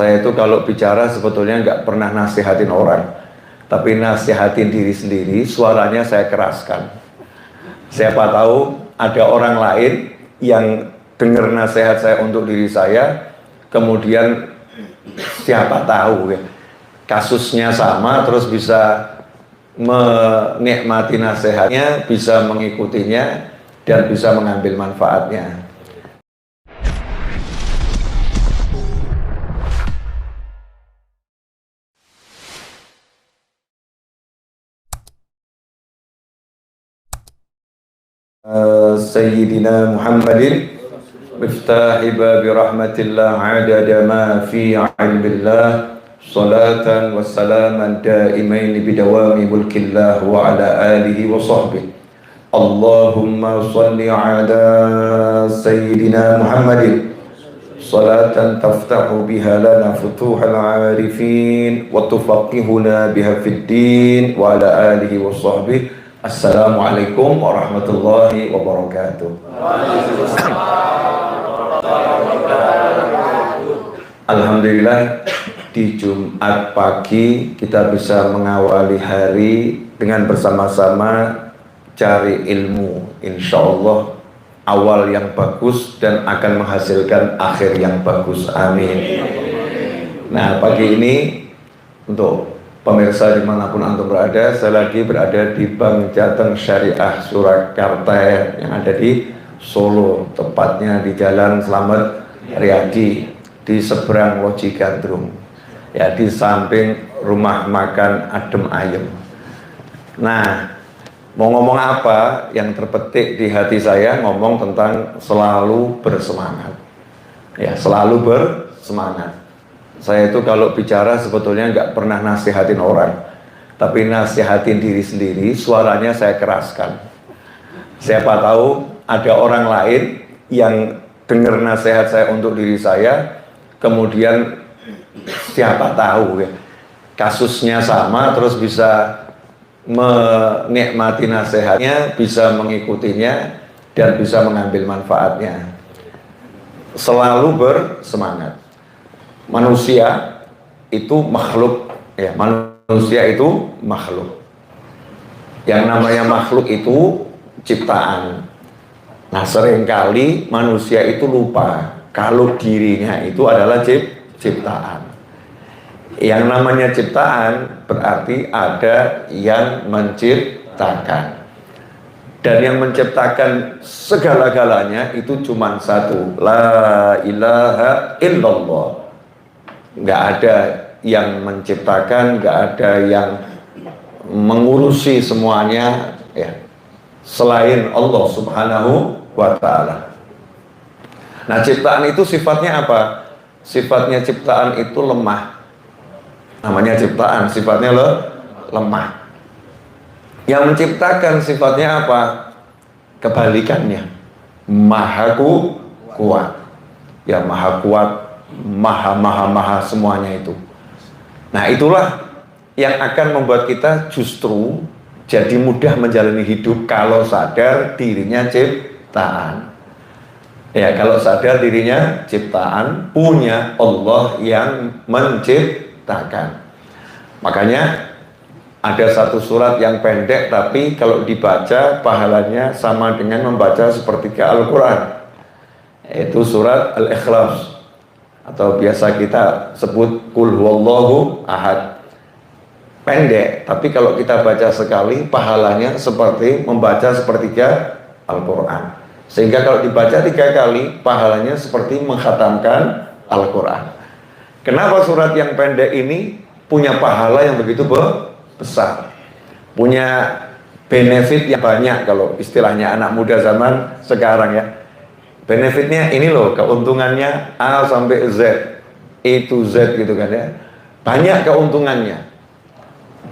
Saya itu kalau bicara sebetulnya nggak pernah nasihatin orang, tapi nasihatin diri sendiri, suaranya saya keraskan. Siapa tahu ada orang lain yang dengar nasihat saya untuk diri saya, kemudian siapa tahu ya, kasusnya sama, terus bisa menikmati nasihatnya, bisa mengikutinya, dan bisa mengambil manfaatnya. Sayyidina Muhammadin miftahi babi rahmatillah adada ma fi ilmillah salatan wa salaman daimain bidawami mulkillah wa ala alihi wa sahbihi. Allahumma salli ala Sayyidina Muhammadin salatan taftahu biha lana futuhal arifin wa tufaqihuna biha fid din wa ala alihi wa sahbihi. Assalamualaikum warahmatullahi wabarakatuh. Alhamdulillah, di Jumat pagi kita bisa mengawali hari dengan bersama-sama cari ilmu. Insya Allah awal yang bagus dan akan menghasilkan akhir yang bagus. Amin. Nah, pagi ini untuk pemirsa dimanapun antum berada, saya lagi berada di Bank Jateng Syariah Surakarta yang ada di Solo, tepatnya di Jalan Slamet Riyadi, di seberang Loji Gandrung, ya, di samping rumah makan Adem Ayem. Nah, mau ngomong apa yang terpetik di hati saya, ngomong tentang selalu bersemangat, ya, selalu bersemangat. Saya itu kalau bicara sebetulnya nggak pernah nasihatin orang, tapi nasihatin diri sendiri, suaranya saya keraskan. Siapa tahu ada orang lain yang dengar nasihat saya untuk diri saya, kemudian siapa tahu ya, kasusnya sama, terus bisa menikmati nasihatnya, bisa mengikutinya, dan bisa mengambil manfaatnya. Selalu bersemangat. Manusia itu makhluk, ya, manusia itu makhluk. Yang namanya makhluk itu ciptaan. Nah, seringkali manusia itu lupa kalau dirinya itu adalah ciptaan. Yang namanya ciptaan berarti ada yang menciptakan. Dan yang menciptakan segala-galanya itu cuma satu, la ilaha illallah. Nggak ada yang menciptakan, nggak ada yang mengurusi semuanya, ya, selain Allah Subhanahu wa Ta'ala. Nah, ciptaan itu sifatnya apa? Sifatnya ciptaan itu lemah. Namanya ciptaan, sifatnya lemah. Yang menciptakan sifatnya apa? Kebalikannya, maha kuat. Ya, maha kuat, maha semuanya itu. Nah, itulah yang akan membuat kita justru jadi mudah menjalani hidup kalau sadar dirinya ciptaan. Ya, kalau sadar dirinya ciptaan, punya Allah yang menciptakan. Makanya ada satu surat yang pendek, tapi kalau dibaca pahalanya sama dengan membaca sepertiga Al-Quran, yaitu surat Al-Ikhlas, atau biasa kita sebut Qul huwallahu ahad. Pendek, tapi kalau kita baca sekali pahalanya seperti membaca sepertiga Al-Quran. Sehingga kalau dibaca 3 kali pahalanya seperti mengkhatamkan Al-Quran. Kenapa surat yang pendek ini punya pahala yang begitu besar, punya benefit yang banyak kalau istilahnya anak muda zaman sekarang, ya. Benefitnya ini loh, keuntungannya A sampai Z, A to Z gitu kan, ya. Banyak keuntungannya.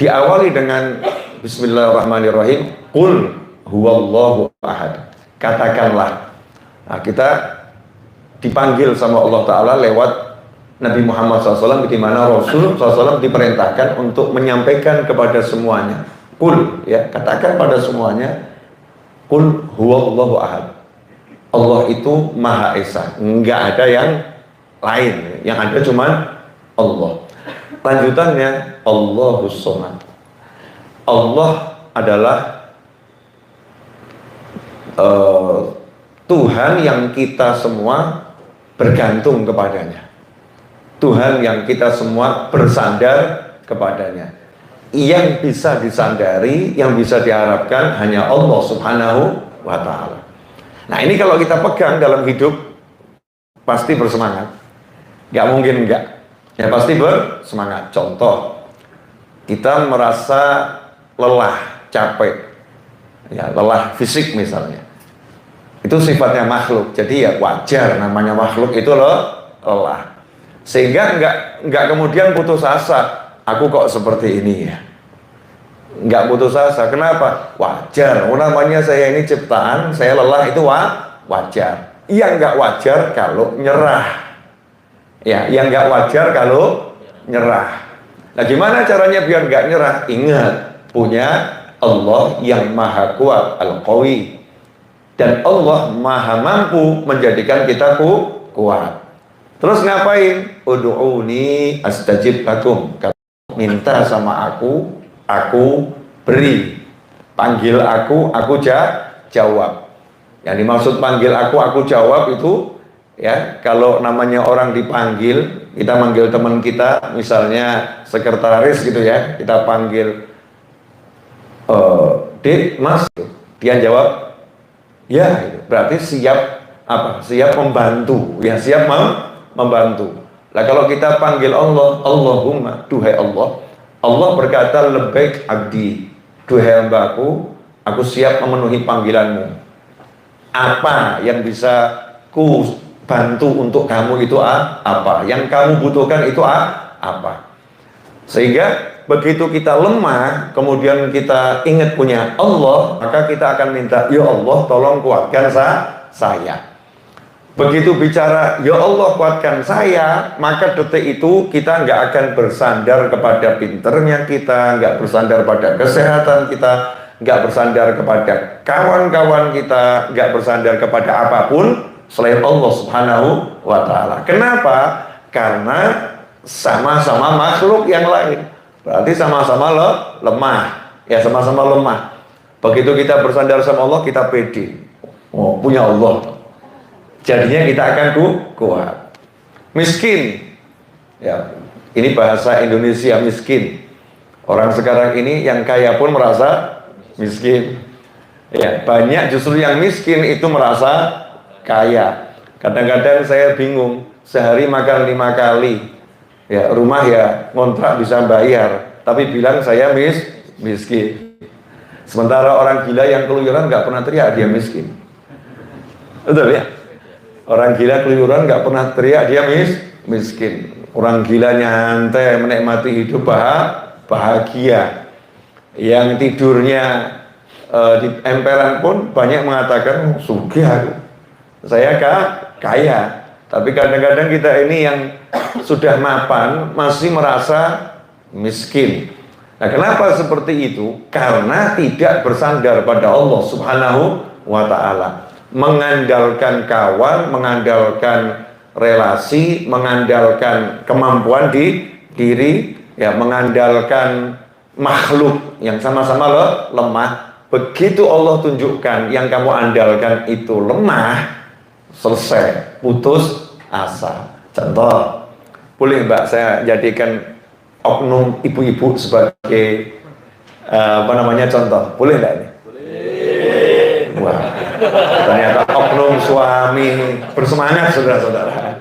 Diawali dengan Bismillahirrahmanirrahim, Qul huwallahu ahad. Katakanlah. Nah, kita dipanggil sama Allah Ta'ala lewat Nabi Muhammad SAW, di mana Rasul SAW diperintahkan untuk menyampaikan kepada semuanya. Qul, ya, katakan pada semuanya, Qul huwallahu ahad. Allah itu Maha Esa, nggak ada yang lain, yang ada cuma Allah. Lanjutannya Allahus Somad. Allah adalah Tuhan yang kita semua bergantung kepadanya. Tuhan yang kita semua bersandar kepadanya. Yang bisa disandari, yang bisa diharapkan hanya Allah Subhanahu wa Ta'ala. Nah, ini kalau kita pegang dalam hidup pasti bersemangat. Gak mungkin enggak. Ya pasti bersemangat. Contoh, kita merasa lelah, capek, ya lelah fisik misalnya. Itu sifatnya makhluk. Jadi ya wajar namanya makhluk itu lelah. Sehingga enggak kemudian putus asa. Aku kok seperti ini ya. Enggak putus asa. Kenapa? Wajar. Namanya saya ini ciptaan, saya lelah itu wajar. Yang enggak wajar kalau nyerah. Ya, yang nggak wajar kalau nyerah. Nah, gimana caranya biar nggak nyerah? Ingat, punya Allah yang maha kuat, Al-Qawi. Dan Allah maha mampu menjadikan kita kuat. Terus ngapain? Ud'uni astajib lakum. Minta sama aku beri. Panggil aku jawab. Yang dimaksud panggil aku jawab itu, ya, kalau namanya orang dipanggil, kita manggil teman kita, misalnya sekretaris gitu ya, kita panggil, Dik, Mas, dia jawab, ya, berarti siap apa? Siap membantu, ya, siap membantu. Nah, kalau kita panggil Allah, Allahumma, duhai Allah, Allah berkata, lebaik abdi, duhai hambaku, aku siap memenuhi panggilanmu. Apa yang bisa ku bantu untuk kamu itu apa? Yang kamu butuhkan itu apa? Sehingga begitu kita lemah, kemudian kita ingat punya Allah, maka kita akan minta, ya Allah tolong kuatkan saya. Begitu bicara, ya Allah kuatkan saya, maka detik itu kita nggak akan bersandar kepada pinternya kita, nggak bersandar pada kesehatan kita, nggak bersandar kepada kawan-kawan kita, nggak bersandar kepada apapun selain Allah Subhanahu wa Ta'ala. Kenapa? Karena sama-sama makhluk yang lain. Berarti sama-sama lemah. Ya, sama-sama lemah. Begitu kita bersandar sama Allah, kita pede. Oh, punya Allah. Jadinya kita akan kuat. Miskin. Ya, ini bahasa Indonesia, miskin. Orang sekarang ini yang kaya pun merasa miskin. Ya, banyak justru yang miskin itu merasa kaya. Kadang-kadang saya bingung, sehari makan 5 kali, ya rumah ya ngontrak bisa bayar, tapi bilang saya miskin. Sementara orang gila yang keluyuran nggak pernah teriak dia miskin. Betul ya? Orang gila keluyuran nggak pernah teriak dia miskin. Orang gila nyantai menikmati hidup bahagia. Yang tidurnya di emperan pun banyak mengatakan sugih aku. Saya kaya, tapi kadang-kadang kita ini yang sudah mapan masih merasa miskin. Nah, kenapa seperti itu? Karena tidak bersandar pada Allah Subhanahu wa Ta'ala. Mengandalkan kawan, mengandalkan relasi, mengandalkan kemampuan di diri, ya, mengandalkan makhluk yang sama-sama lemah. Begitu Allah tunjukkan yang kamu andalkan itu lemah, selesai, putus asa. Contoh, boleh Mbak saya jadikan oknum ibu-ibu sebagai contoh, boleh nggak ini? Boleh. Wah, ternyata oknum suami bersemangat, saudara-saudara.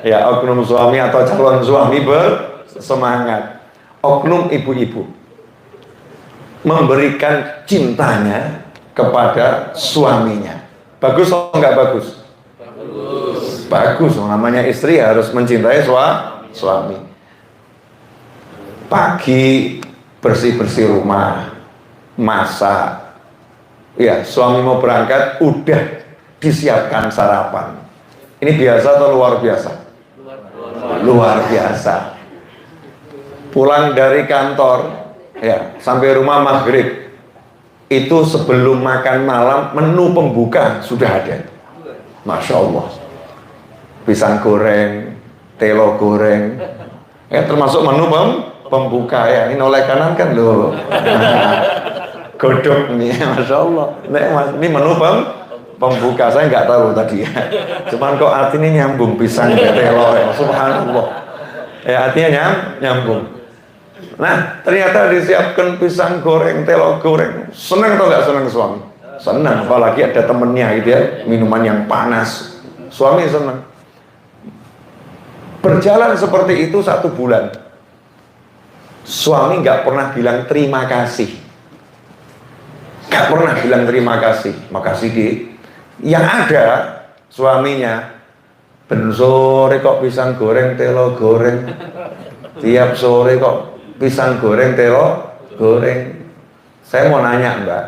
Ya, oknum suami atau calon suami bersemangat. Oknum ibu-ibu memberikan cintanya kepada suaminya. Bagus atau nggak bagus? Bagus, namanya istri harus mencintai suami. Pagi bersih-bersih rumah, masak. Ya, suami mau berangkat, udah disiapkan sarapan. Ini biasa atau luar biasa? Luar biasa. Pulang dari kantor, ya, sampai rumah maghrib, itu sebelum makan malam menu pembuka sudah ada. Masya Allah. Pisang goreng, telo goreng, Ya termasuk menu pembuka ya. Ini oleh kanan kan loh. Godok nih, masya Allah. Ini menu pembuka, saya nggak tahu tadi ya. Cuman kok artinya nyambung pisang telo ya. Subhanallah. Ya artinya nyambung. Nah ternyata disiapkan pisang goreng, telo goreng. Senang atau nggak senang suami? Senang, apalagi ada temennya gitu ya, minuman yang panas. Suami senang. Berjalan seperti itu 1 bulan. Suami nggak pernah bilang terima kasih. Nggak pernah bilang terima kasih. Makasih di. Yang ada suaminya, ben sore kok pisang goreng, telo goreng. Tiap sore kok pisang goreng, telo goreng. Saya mau nanya Mbak,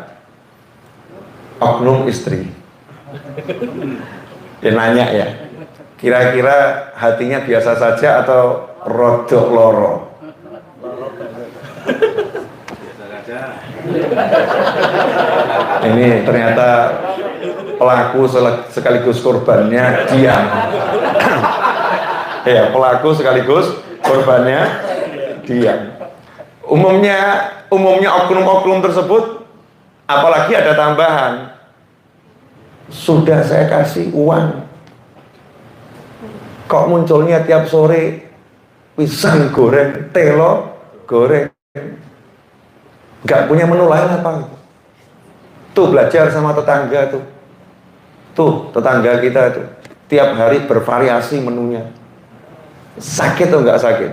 oknum istri. Dia nanya ya, kira-kira hatinya biasa saja atau rodok loro? Ini ternyata pelaku sekaligus korbannya diam. Ya, pelaku sekaligus korbannya diam. Umumnya oknum-oknum tersebut, apalagi ada tambahan, sudah saya kasih uang, kok munculnya tiap sore pisang goreng, telo goreng, nggak punya menu lain apa? Tuh belajar sama tetangga tuh tetangga kita tuh tiap hari bervariasi menunya. Sakit atau nggak sakit?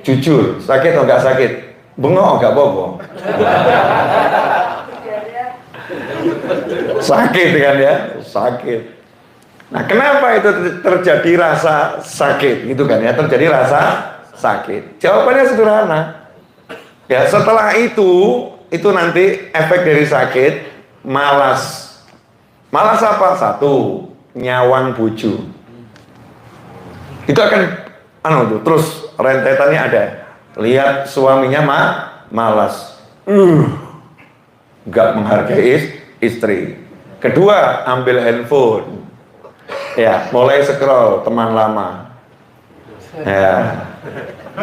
Jujur, sakit atau nggak sakit? Bengok nggak bobo? Sakit kan ya, sakit. Nah kenapa itu terjadi rasa sakit gitu kan ya, terjadi rasa sakit? Jawabannya sederhana ya, setelah itu nanti efek dari sakit, malas apa? 1, nyawang bojo. Itu akan terus rentetannya ada. Lihat suaminya malas, nggak menghargai istri. Kedua, ambil handphone, ya mulai scroll teman lama, ya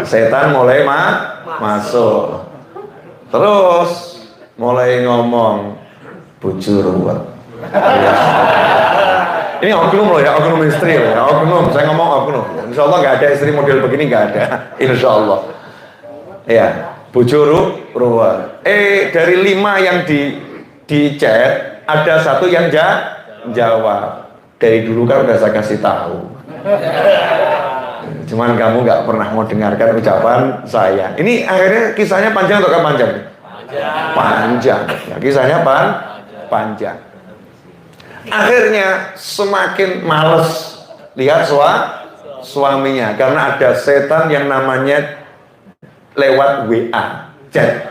setan mulai masuk, terus mulai ngomong bujur ruwet. Ya. Ini oknum loh ya, oknum istri loh ya, oknum. Saya ngomong oknum. Insya Allah nggak ada istri model begini, nggak ada. Insya Allah. Ya, bujur ruwet. Dari 5 yang di chat, ada 1 yang jawab. Dari dulu kan udah saya kasih tahu. Cuman kamu nggak pernah mau dengarkan ucapan saya. Ini akhirnya kisahnya panjang atau kan panjang? Panjang. Ya, kisahnya panjang. Akhirnya semakin males lihat suaminya karena ada setan yang namanya lewat WA, chat.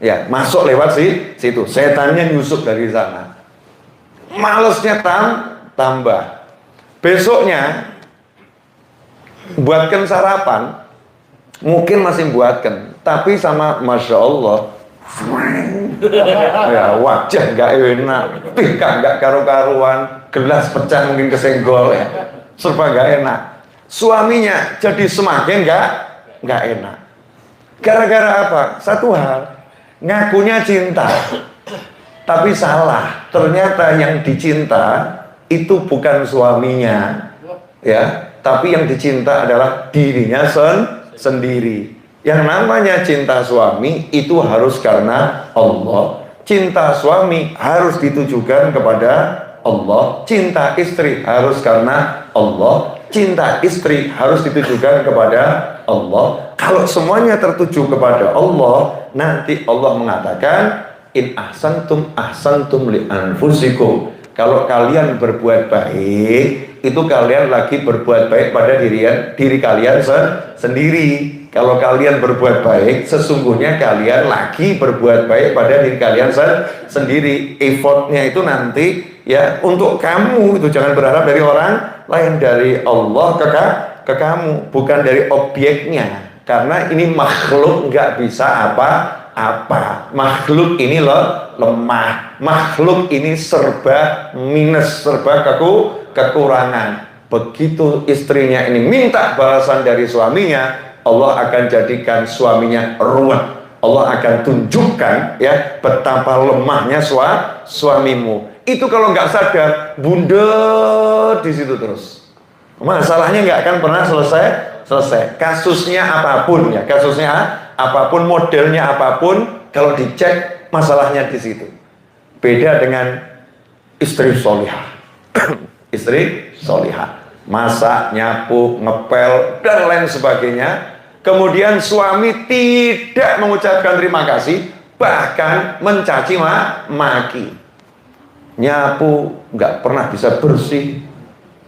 Ya, masuk lewat situ. Setannya nyusup dari sana. Malesnya tambah. Besoknya buatkan sarapan, mungkin masih buatkan, tapi sama Masya Allah, ya wajah nggak enak, pinggang nggak karu-karuan, gelas pecah mungkin kesenggol ya, serba nggak enak. Suaminya jadi semakin nggak enak. Gara-gara apa? 1 hal, ngakunya cinta, tapi salah. Ternyata yang dicinta itu bukan suaminya, ya, tapi yang dicinta adalah dirinya sendiri. Yang namanya cinta suami itu harus karena Allah. Cinta suami harus ditujukan kepada Allah. Cinta istri harus karena Allah. Cinta istri harus ditujukan kepada Allah. Kalau semuanya tertuju kepada Allah, nanti Allah mengatakan, in ahsantum li anfusikum. Kalau kalian berbuat baik, itu kalian lagi berbuat baik pada diri kalian sendiri. Kalau kalian berbuat baik, sesungguhnya kalian lagi berbuat baik pada diri kalian sendiri. Effortnya itu nanti ya untuk kamu, itu jangan berharap dari orang lain, dari Allah ke kamu, bukan dari objeknya. Karena ini makhluk nggak bisa apa-apa. Makhluk ini lemah. Makhluk ini serba minus, serba kekurangan. Begitu istrinya ini minta balasan dari suaminya, Allah akan jadikan suaminya ruwet. Allah akan tunjukkan ya betapa lemahnya suamimu. Itu kalau nggak sadar, bunda di situ terus. Masalahnya nggak akan pernah selesai. Kasusnya apapun ya, apapun, modelnya apapun, kalau dicek masalahnya di situ. Beda dengan istri solihah. Istri solihah, masak, nyapu, ngepel, dan lain sebagainya. Kemudian suami tidak mengucapkan terima kasih, bahkan mencaci maki. Nyapu nggak pernah bisa bersih,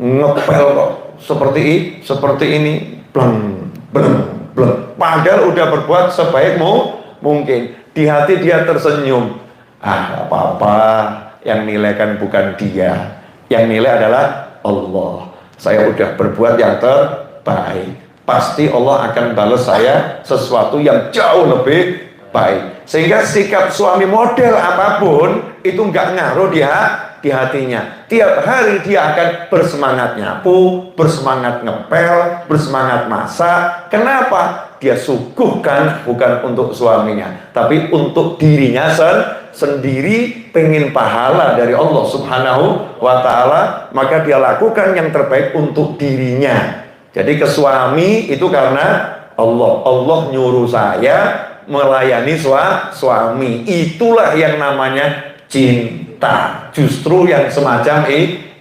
ngepel kok seperti ini, bleng. Padahal udah berbuat sebaik mungkin. Di hati dia tersenyum. Apa-apa, yang nilai kan bukan dia, yang nilai adalah Allah. Saya udah berbuat yang terbaik. Pasti Allah akan balas saya sesuatu yang jauh lebih baik. Sehingga sikap suami model apapun itu nggak ngaruh di hatinya. Tiap hari dia akan bersemangat nyapu, bersemangat ngepel, bersemangat masak. Kenapa? Dia suguhkan bukan untuk suaminya, tapi untuk dirinya sendiri, pengen pahala dari Allah Subhanahu wa ta'ala, maka dia lakukan yang terbaik untuk dirinya. Jadi ke suami itu karena Allah nyuruh saya melayani suami. Itulah yang namanya cinta. Justru yang semacam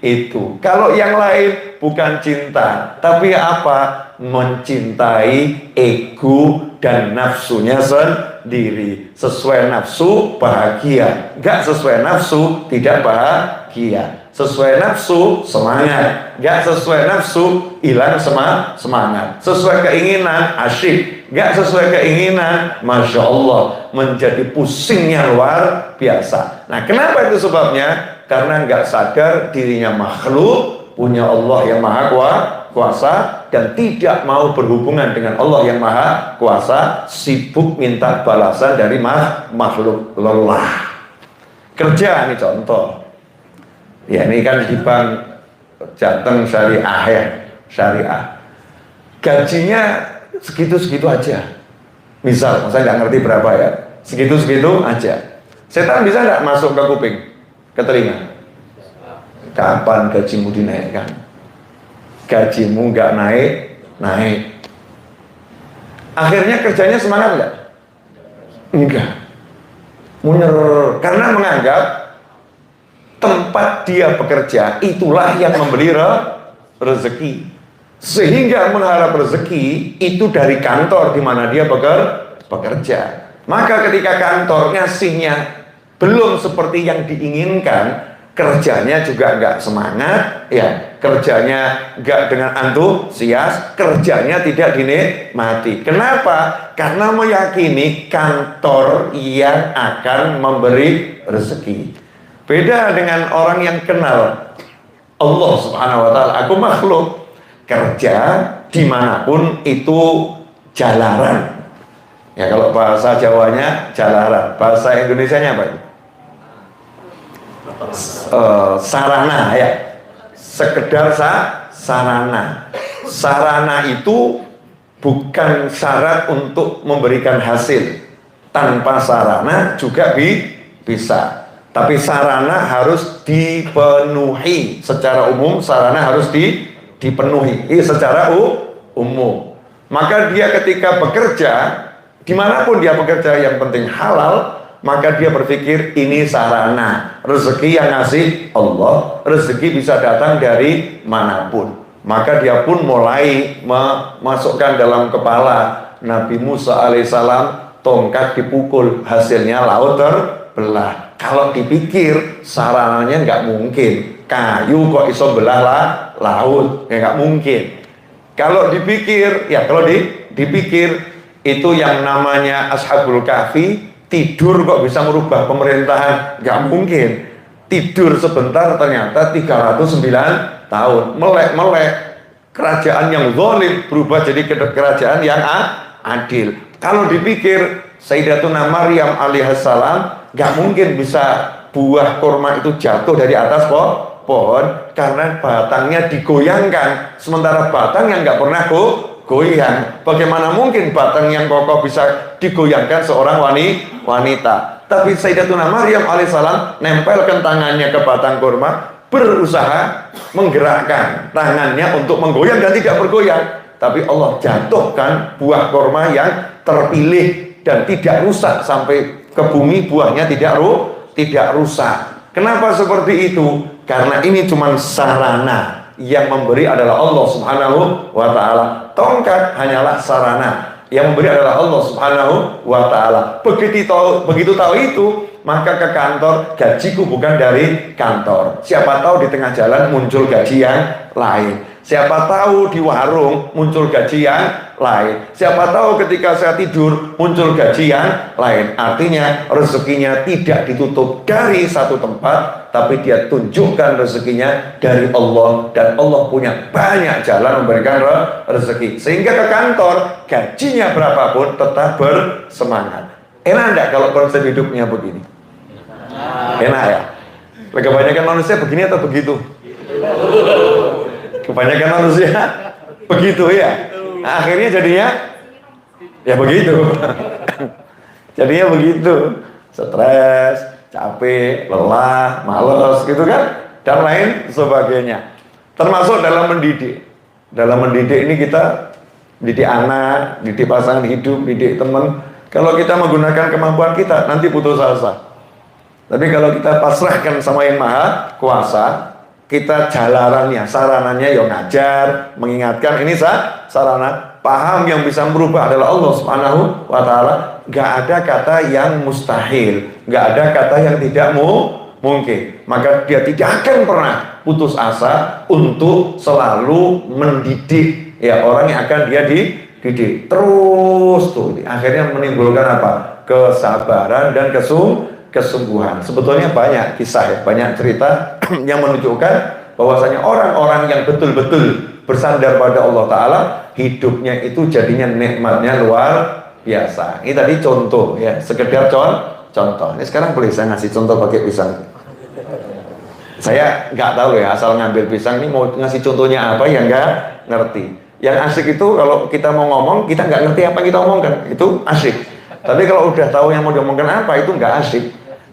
itu. Kalau yang lain bukan cinta, tapi apa? Mencintai ego dan nafsunya sendiri. Sesuai nafsu bahagia, nggak sesuai nafsu tidak bahagia. Sesuai nafsu semangat, nggak sesuai nafsu hilang semangat. Sesuai keinginan asyik, nggak sesuai keinginan, masya Allah, menjadi pusingnya luar biasa. Nah, kenapa itu sebabnya? Karena nggak sadar dirinya makhluk, punya Allah yang maha kuasa, dan tidak mau berhubungan dengan Allah yang maha kuasa, sibuk minta balasan dari makhluk, lelah. Kerja ini contoh. Ya, ini kan di bank Jateng Syariah ya, syariah. Gajinya segitu-segitu aja. Misal, saya nggak ngerti berapa ya, segitu-segitu aja. Setan bisa nggak masuk ke kuping, ke telinga? Kapan gajimu dinaikkan? Gajimu nggak naik. Akhirnya kerjanya semangat nggak? Enggak. Munyer, karena menganggap tempat dia bekerja itulah yang memberi rezeki, sehingga mengharap rezeki itu dari kantor di mana dia bekerja. Maka ketika kantor ngasihnya belum seperti yang diinginkan, kerjanya juga nggak semangat, ya, kerjanya nggak dengan antusias, kerjanya tidak dinikmati. Kenapa? Karena meyakini kantor yang akan memberi rezeki. Beda dengan orang yang kenal Allah Subhanahu wa ta'ala. Aku makhluk, kerja dimanapun itu jalaran. Ya, kalau bahasa Jawanya jalaran, bahasa Indonesianya apa? Sarana ya. Sekedar sarana. Sarana itu bukan syarat untuk memberikan hasil. Tanpa sarana juga bisa. Tapi sarana harus dipenuhi secara umum. Sarana harus dipenuhi secara umum. Maka dia ketika bekerja, dimanapun dia bekerja, yang penting halal, maka dia berpikir ini sarana. Rezeki yang ngasih Allah, rezeki bisa datang dari manapun. Maka dia pun mulai memasukkan dalam kepala Nabi Musa alaihissalam, tongkat dipukul, hasilnya laut terbelah. Kalau dipikir sarananya nggak mungkin, kayu kok iso belah laut, ya nggak mungkin. Kalau dipikir, ya kalau dipikir itu yang namanya Ashabul Kahfi, tidur kok bisa merubah pemerintahan, nggak mungkin. Tidur sebentar ternyata 309 tahun, melek kerajaan yang zalim berubah jadi kerajaan yang adil. Kalau dipikir Sayyidatuna Maryam alaihissalam, nggak mungkin bisa buah kurma itu jatuh dari atas pohon karena batangnya digoyangkan, sementara batang yang nggak pernah goyang. Bagaimana mungkin batang yang kokoh bisa digoyangkan seorang wanita? Tapi Sayyidatuna Maryam alaihissalam nempelkan tangannya ke batang kurma, berusaha menggerakkan tangannya untuk menggoyang dan tidak bergoyang. Tapi Allah jatuhkan buah kurma yang terpilih dan tidak rusak sampai ke bumi, buahnya tidak rusak. Kenapa seperti itu? Karena ini cuma sarana, yang memberi adalah Allah Subhanahu wa Ta'ala. Tongkat hanyalah sarana, yang memberi adalah Allah Subhanahu wa Ta'ala. Begitu tahu itu, maka ke kantor, gajiku bukan dari kantor. Siapa tahu di tengah jalan muncul gaji yang lain. Siapa tahu di warung muncul gaji yang lain. Siapa tahu ketika saya tidur muncul gaji yang lain. Artinya rezekinya tidak ditutup dari satu tempat, tapi dia tunjukkan rezekinya dari Allah. Dan Allah punya banyak jalan memberikan rezeki. Sehingga ke kantor, gajinya berapapun tetap bersemangat. Enak enggak kalau konsep hidupnya begini? Enak ya? Kebanyakan manusia begini atau begitu? Kebanyakan manusia begitu ya. Nah, akhirnya jadinya ya begitu. Jadinya begitu. Stres, capek, lelah, malas gitu kan, dan lain sebagainya. Termasuk dalam mendidik. Dalam mendidik ini kita didik anak, didik pasangan hidup, didik teman. Kalau kita menggunakan kemampuan kita, nanti putus asa. Tapi kalau kita pasrahkan sama yang maha kuasa, kita jalarannya, sarananya yang ngajar, mengingatkan, ini sarana. Paham yang bisa merubah adalah Allah Subhanahu wa Ta'ala. Gak ada kata yang mustahil, gak ada kata yang tidak mungkin. Maka dia tidak akan pernah putus asa untuk selalu mendidik ya orang yang akan dia dididik. Terus tuh akhirnya menimbulkan apa? Kesabaran dan kesungguhan. Sebetulnya banyak kisah ya, banyak cerita yang menunjukkan bahwasanya orang-orang yang betul-betul bersandar pada Allah Ta'ala, hidupnya itu jadinya nikmatnya luar biasa. Ini tadi contoh ya, sekedar contoh. Ini sekarang boleh saya ngasih contoh pakai pisang. Saya nggak tahu ya, asal ngambil pisang ini mau ngasih contohnya apa ya nggak ngerti. Yang asik itu kalau kita mau ngomong, kita nggak ngerti apa yang kita omongkan, itu asik. Tapi kalau udah tahu yang mau diomongkan apa, itu nggak asik.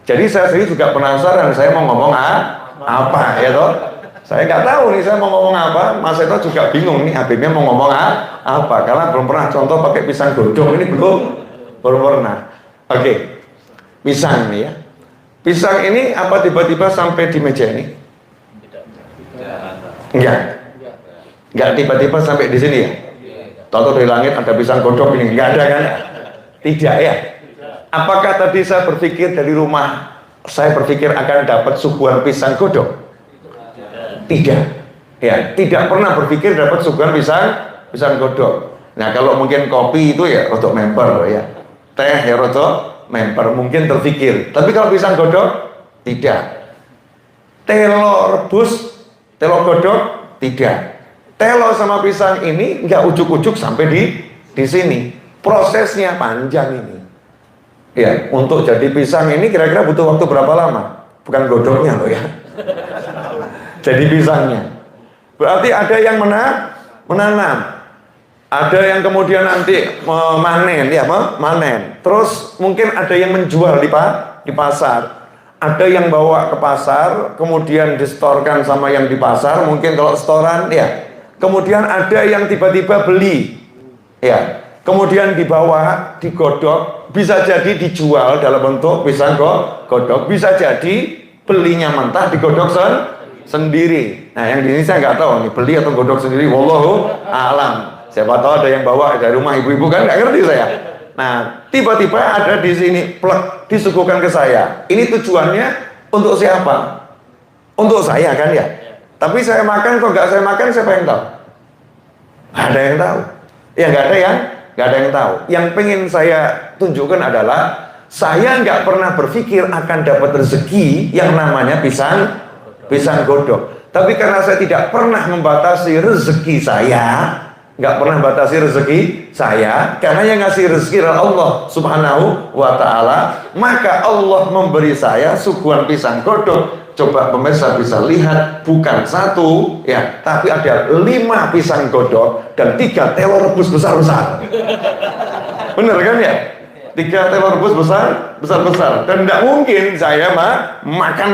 Jadi saya sendiri juga penasaran, saya mau ngomong apa ya toh? Saya nggak tahu nih saya mau ngomong apa. Mas Eto juga bingung nih, Habibnya mau ngomong apa? Karena belum pernah contoh pakai pisang godong ini belum pernah. Oke, pisang nih ya. Pisang ini apa tiba-tiba sampai di meja ini? Enggak tiba-tiba sampai di sini ya. Tahu dari langit ada pisang godong ini, enggak ada kan? Tidak ya. Apakah tadi saya berpikir dari rumah, saya berpikir akan dapat suguhan pisang godong? Tidak. Ya, tidak pernah berpikir dapat suguhan pisang godong. Nah, kalau mungkin kopi itu ya untuk member ya. Teh ya untuk member mungkin terpikir. Tapi kalau pisang godong tidak. Telo rebus, telo godong tidak. Telo sama pisang ini enggak ujuk-ujuk sampai di sini. Prosesnya panjang ini. Ya, untuk jadi pisang ini kira-kira butuh waktu berapa lama? Bukan godongnya loh ya. Jadi pisangnya. Berarti ada yang menanam. Ada yang kemudian nanti memanen ya, memanen. Terus mungkin ada yang menjual di pasar. Ada yang bawa ke pasar, kemudian distorkan sama yang di pasar, mungkin kalau storan ya. Kemudian ada yang tiba-tiba beli. Ya. Kemudian dibawa, digodok, bisa jadi dijual dalam bentuk pisang godok, bisa jadi belinya mentah digodok sendiri. Nah, yang di sini saya nggak tahu nih beli atau godok sendiri, wallahu alam. Siapa tahu ada yang bawa dari rumah ibu-ibu kan nggak ngerti saya. Nah, tiba-tiba ada di sini plek disuguhkan ke saya. Ini tujuannya untuk siapa? Untuk saya kan ya. Tapi saya makan kok nggak saya makan, siapa yang tahu? Ada yang tahu? Ya nggak ada yang tahu. Yang pengen saya tunjukkan adalah saya nggak pernah berpikir akan dapat rezeki yang namanya pisang godok. Tapi karena saya tidak pernah membatasi rezeki saya, nggak pernah batasi rezeki saya, karena yang ngasih rezeki adalah Allah Subhanahu wa Ta'ala. Maka Allah memberi saya suguhan pisang godong. Coba pemirsa bisa lihat, bukan satu ya, tapi ada 5 pisang godong dan 3 telur rebus besar-besar. Bener kan ya? 3 telur rebus besar-besar, dan tidak mungkin saya makan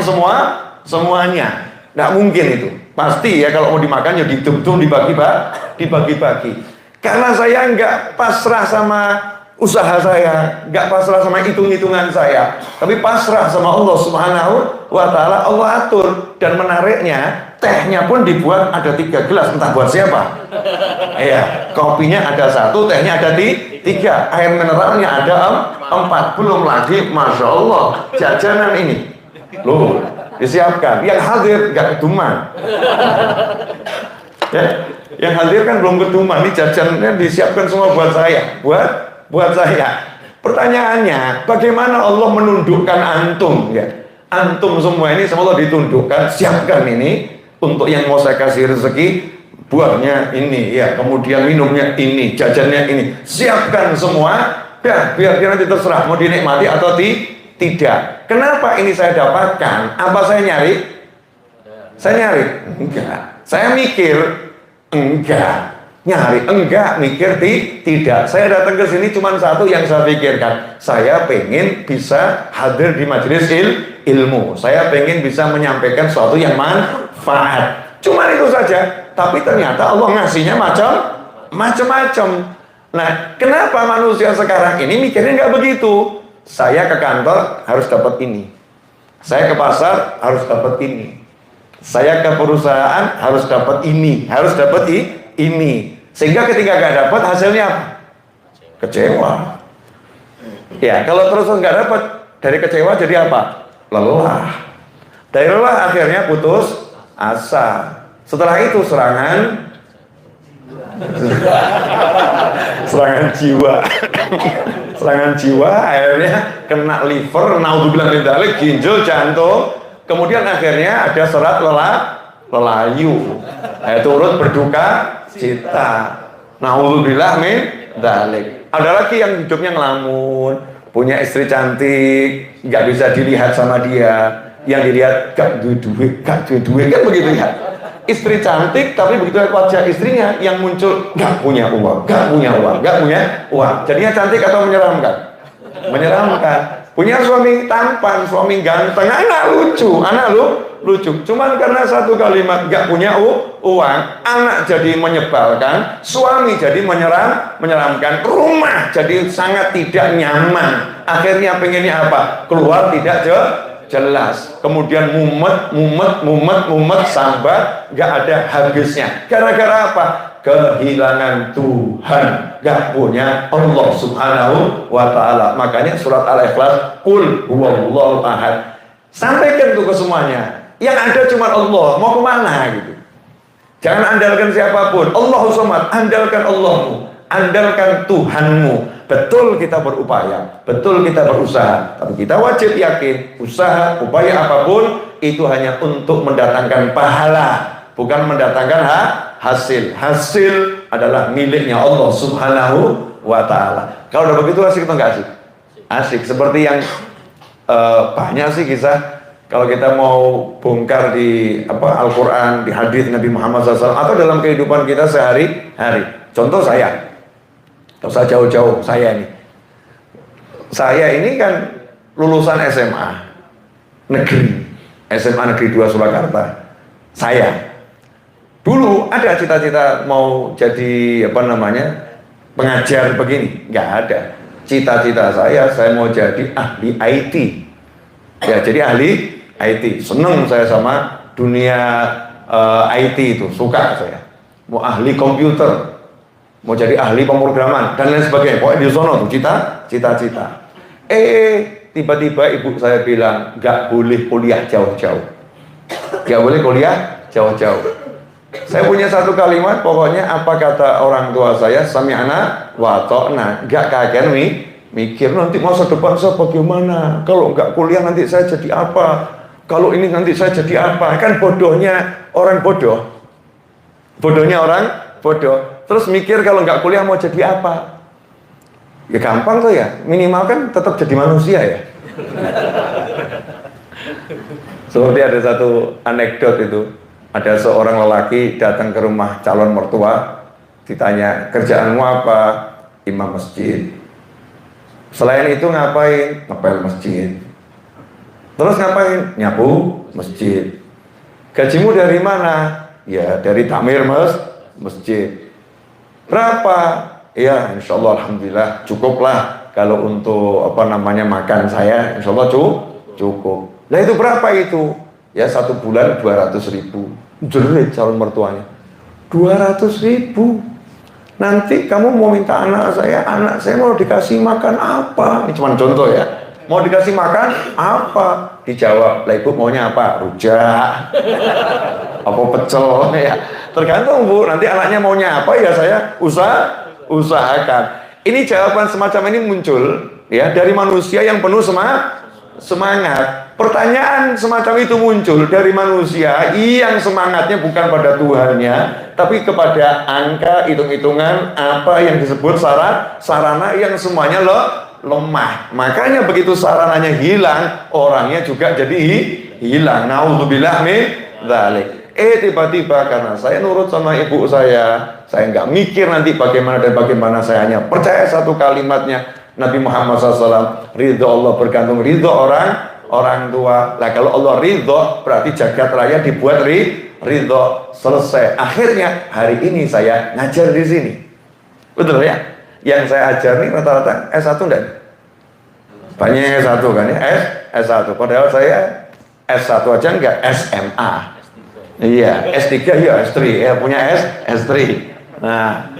semuanya. Tidak mungkin itu. Pasti ya, kalau mau dimakan ya dihitung-hitung, dibagi-bagi. Karena saya nggak pasrah sama usaha saya, nggak pasrah sama hitung-hitungan saya, tapi pasrah sama Allah Subhanahu wa Ta'ala. Allah atur, dan menariknya tehnya pun dibuat ada 3 gelas, entah buat siapa. Iya, kopinya ada 1, tehnya ada 3, air mineralnya ada 4, belum lagi Masya Allah jajanan ini loh disiapkan. Yang hadir nggak keduman ya, yang hadir kan belum keduman, ini jajannya disiapkan semua buat saya, buat saya. Pertanyaannya, bagaimana Allah menundukkan antum ya? Antum semua ini semoga ditundukkan, siapkan ini untuk yang mau saya kasih rezeki, buahnya ini ya, kemudian minumnya ini, jajannya ini, siapkan semua ya, biar nanti terserah mau dinikmati atau tidak. Kenapa ini saya dapatkan? Apa saya nyari? Saya nyari? Enggak. Saya mikir? Enggak. Nyari? Enggak. Mikir? Tidak. Saya datang ke sini cuma satu yang saya pikirkan. Saya pengen bisa hadir di majelis ilmu. Saya pengen bisa menyampaikan sesuatu yang manfaat. Cuma itu saja. Tapi ternyata Allah ngasihnya macam-macam. Nah, kenapa manusia sekarang ini mikirnya nggak begitu? Saya ke kantor harus dapat ini. Saya ke pasar harus dapat ini. Saya ke perusahaan harus dapat ini. Harus dapat ini. Sehingga ketika nggak dapat, hasilnya apa? Kecewa. Ya, kalau terus nggak dapat, dari kecewa jadi apa? Lelah. Dari lelah akhirnya putus asa. Setelah itu serangan jiwa. Serangan jiwa, akhirnya kena liver, naudzubillah min dzalik, ginjal, jantung. Kemudian akhirnya ada serat lelayu. Turut berduka cita. Naudzubillah min dzalik. Ada lagi yang hidupnya ngelamun, punya istri cantik, nggak bisa dilihat sama dia. Yang dilihat gak duit, kan begitu ya. Istri cantik, tapi begitu lihat wajah istrinya yang muncul gak punya uang. Jadinya cantik atau menyeramkan? Menyeramkan. Punya suami tampan, suami ganteng, anak lucu. Cuman karena satu kalimat gak punya uang, anak jadi menyebalkan, suami jadi menyeramkan, rumah jadi sangat tidak nyaman. Akhirnya pengennya apa? Keluar tidak jelas, kemudian mumet sambat, gak ada habisnya. Gara-gara apa? Kehilangan Tuhan, gak punya Allah Subhanahu wa Ta'ala. Makanya surat Al-Ikhlas, Qul huwallahu ahad, sampaikan tuh ke semuanya. Yang ada cuma Allah, mau kemana gitu. Jangan andalkan siapapun. Allahu Samad, andalkan Allahmu, andalkan Tuhanmu. Betul kita berupaya, betul kita berusaha, tapi kita wajib yakin usaha, upaya apapun itu hanya untuk mendatangkan pahala, bukan mendatangkan hasil. Hasil adalah miliknya Allah Subhanahu wa Ta'ala. Kalau udah begitu asik atau nggak asik? Asik. Seperti yang banyak sih kisah kalau kita mau bongkar di Al-Quran, di hadis Nabi Muhammad SAW, atau dalam kehidupan kita sehari-hari. Contoh saya. Tidak usah jauh-jauh, saya ini kan lulusan SMA Negeri 2 Surakarta. Saya dulu ada cita-cita mau jadi pengajar begini, nggak ada. Cita-cita saya mau jadi ahli IT. Ya, jadi ahli IT. Seneng saya sama dunia IT itu, suka saya. Mau ahli komputer, mau jadi ahli pemrograman dan lain sebagainya. Pokoknya di sono tuh cita-cita. Tiba-tiba ibu saya bilang nggak boleh kuliah jauh-jauh. Nggak boleh kuliah jauh-jauh. Saya punya satu kalimat, pokoknya apa kata orang tua saya, sami'na wa ta'na. Nggak kaget mikir nanti masa depan saya bagaimana. Kalau nggak kuliah nanti saya jadi apa? Kalau ini nanti saya jadi apa? Kan bodohnya orang bodoh. Bodohnya orang bodoh. Terus mikir kalau nggak kuliah mau jadi apa? Ya gampang tuh ya, minimal kan tetap jadi manusia ya. Seperti ada satu anekdot itu, ada seorang lelaki datang ke rumah calon mertua, ditanya, kerjaanmu apa? Imam masjid. Selain itu ngapain? Ngepel masjid. Terus ngapain? Nyapu masjid. Gajimu dari mana? Ya dari takmir masjid. Berapa? Ya insya Allah alhamdulillah cukuplah. Kalau untuk makan saya insya Allah cukup. Nah itu berapa itu? Ya 1 bulan 200.000. Jerit calon mertuanya. 200.000. Nanti kamu mau minta anak saya mau dikasih makan apa? Ini cuma contoh ya. Mau dikasih makan apa? Dijawab, lah ibu maunya apa? Rujak. Apa pecel ya. Tergantung Bu, nanti anaknya maunya apa ya saya usahakan. Ini jawaban semacam ini muncul ya dari manusia yang penuh semangat. Pertanyaan semacam itu muncul dari manusia yang semangatnya bukan pada Tuhannya, tapi kepada angka, hitung-hitungan, apa yang disebut sarana yang semuanya lemah. Makanya begitu sarananya hilang, orangnya juga jadi hilang. Naudzubillah min dzalik. Tiba-tiba karena saya nurut sama ibu saya nggak mikir nanti bagaimana dan bagaimana, saya hanya percaya satu kalimatnya Nabi Muhammad SAW, ridho Allah bergantung ridho orang tua. Nah kalau Allah ridho berarti jagat raya dibuat ridho, selesai. Akhirnya hari ini saya ngajar di sini, betul ya? Yang saya ajar nih rata-rata S1 enggak? Banyak S1 kan ya, S1. Padahal saya S1 aja enggak, SMA. Iya, S3 ya, S3 ya, punya S3. Nah,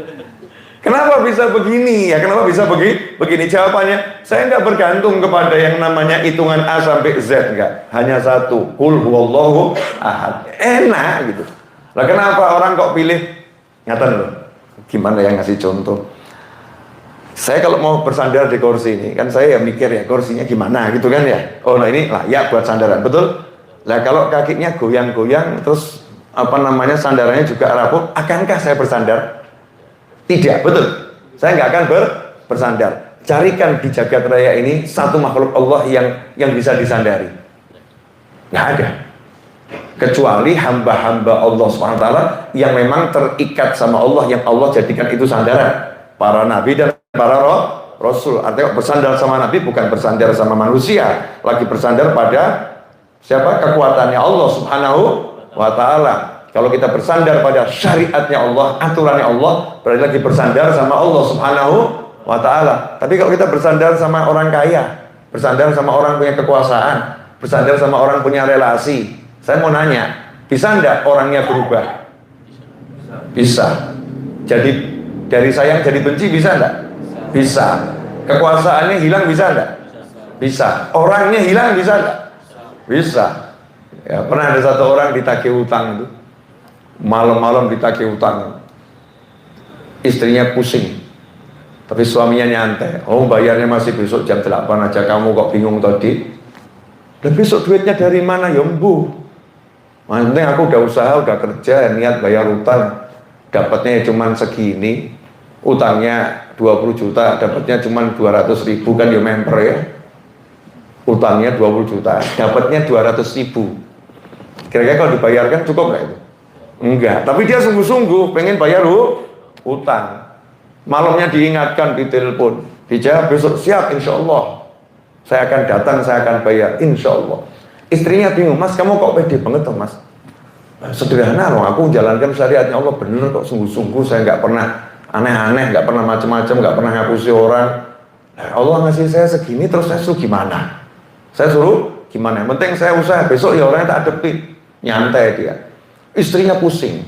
kenapa bisa begini ya? Kenapa bisa begini? Jawabannya, saya enggak bergantung kepada yang namanya hitungan A sampai Z, enggak. Hanya satu, qul huwallahu ahad. Enak gitu. Lah kenapa orang kok pilih? Ngatain loh. Gimana yang ngasih contoh? Saya kalau mau bersandar di kursi ini, kan saya ya mikir ya kursinya gimana gitu kan ya. Oh nah ini layak buat sandaran, betul? Lah kalau kakinya goyang-goyang, terus sandarannya juga rapuh, akankah saya bersandar? Tidak, betul. Saya nggak akan bersandar. Carikan di jagat raya ini satu makhluk Allah yang bisa disandari. Nggak ada. Kecuali hamba-hamba Allah SWT yang memang terikat sama Allah, yang Allah jadikan itu sandaran. Para nabi dan para rasul. Artinya bersandar sama nabi bukan bersandar sama manusia, lagi bersandar pada siapa? Kekuatannya Allah Subhanahu wa ta'ala. Kalau kita bersandar pada syariatnya Allah, aturannya Allah, berarti lagi bersandar sama Allah Subhanahu wa ta'ala. Tapi kalau kita bersandar sama orang kaya, bersandar sama orang punya kekuasaan, bersandar sama orang punya relasi, saya mau nanya, bisa enggak orangnya berubah? Bisa. Jadi dari sayang jadi benci bisa enggak? Bisa. Kekuasaannya hilang bisa enggak? Bisa. Orangnya hilang bisa enggak? Bisa. Ya, pernah ada satu orang ditagih utang itu. Malam-malam ditagih utang. Istrinya pusing. Tapi suaminya nyantai. Oh, bayarnya masih besok jam 8 aja, kamu kok bingung tadi? Dan besok duitnya dari mana? Ya mbu. Maksudnya aku udah usaha, udah kerja, niat bayar utang. Dapatnya cuma segini. Utangnya 20 juta, dapatnya cuma 200.000 kan ya member ya. Utangnya 20 juta, dapatnya 200.000. Kira-kira kalau dibayarkan cukup nggak itu? Enggak, tapi dia sungguh-sungguh pengen bayar utang. Malamnya diingatkan di telepon, dijawab besok siap insya Allah. Saya akan datang, saya akan bayar insya Allah. Istrinya bingung, mas kamu kok pede banget toh mas? Sederhana loh, aku menjalankan syariatnya Allah bener kok, sungguh-sungguh. Saya nggak pernah aneh-aneh, nggak pernah macam-macam, nggak pernah ngapusi orang. Allah ngasih saya segini, terus saya suruh gimana? Saya suruh gimana? Yang penting saya usaha, besok ya orangnya tak hadapin. Nyantai dia. Istrinya pusing.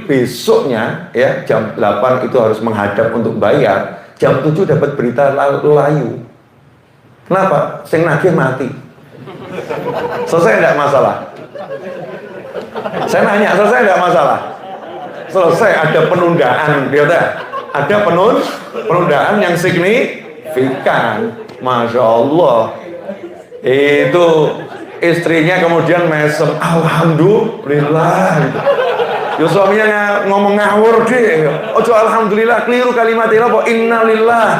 Besoknya ya jam 8 itu harus menghadap untuk bayar. Jam 7 dapat berita layu. Kenapa? Sing nagih mati. Selesai enggak masalah? Saya nanya, selesai enggak masalah? Selesai, ada penundaan, ada penundaan yang signifikan. Masya Allah. Itu istrinya kemudian mesem, alhamdulillah gitu. Yo suaminya ngomong ngawur deh. Ojo alhamdulillah, keliru kalimatnya apa? Innalillah.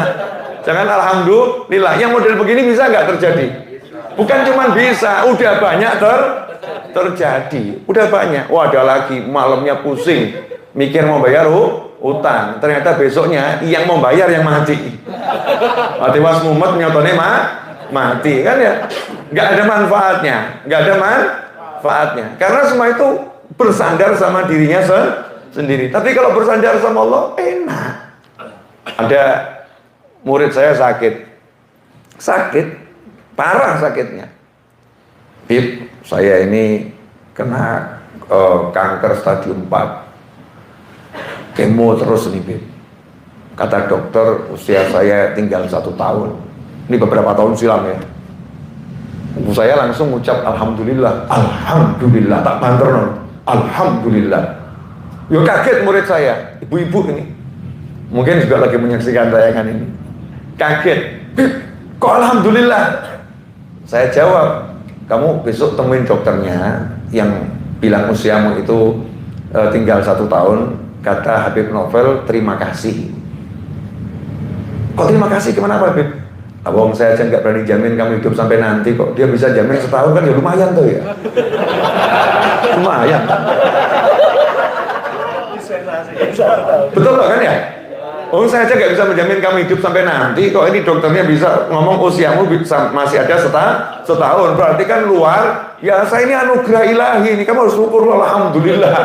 Jangan alhamdulillah. Yang model begini bisa nggak terjadi? Bukan cuma bisa, udah banyak terjadi. Udah banyak. Wah, ada lagi malamnya pusing, mikir mau bayar utang. Ternyata besoknya yang mau bayar yang mati. Mati was mumet nyotone mati kan ya? Nggak ada manfaatnya, nggak ada manfaatnya. Karena semua itu bersandar sama dirinya sendiri. Tapi kalau bersandar sama Allah enak. Ada murid saya sakit parah sakitnya. Bib, saya ini kena kanker stadium 4, kemo terus nih Bib. Kata dokter usia saya tinggal 1 tahun. Ini beberapa tahun silam ya. Ibu saya langsung ucap alhamdulillah, alhamdulillah, tak banter non. Alhamdulillah. Yo kaget murid saya, ibu-ibu ini. Mungkin juga lagi menyaksikan tayangan ini. Kaget. Bib, kok alhamdulillah? Saya jawab, kamu besok temuin dokternya yang bilang usiamu itu tinggal 1 tahun. Kata Habib Novel, terima kasih. Kok terima kasih? Kenapa Habib? Abang saya aja nggak berani jamin kamu hidup sampai nanti kok. Dia bisa jamin setahun kan ya lumayan tuh ya. Lumayan. Betul loh kan ya? Oh saya aja nggak bisa menjamin kamu hidup sampai nanti kok. Ini dokternya bisa ngomong usiamu masih ada setahun. Berarti kan luar. Ya saya ini anugerah ilahi ini. Kamu harus syukur alhamdulillah.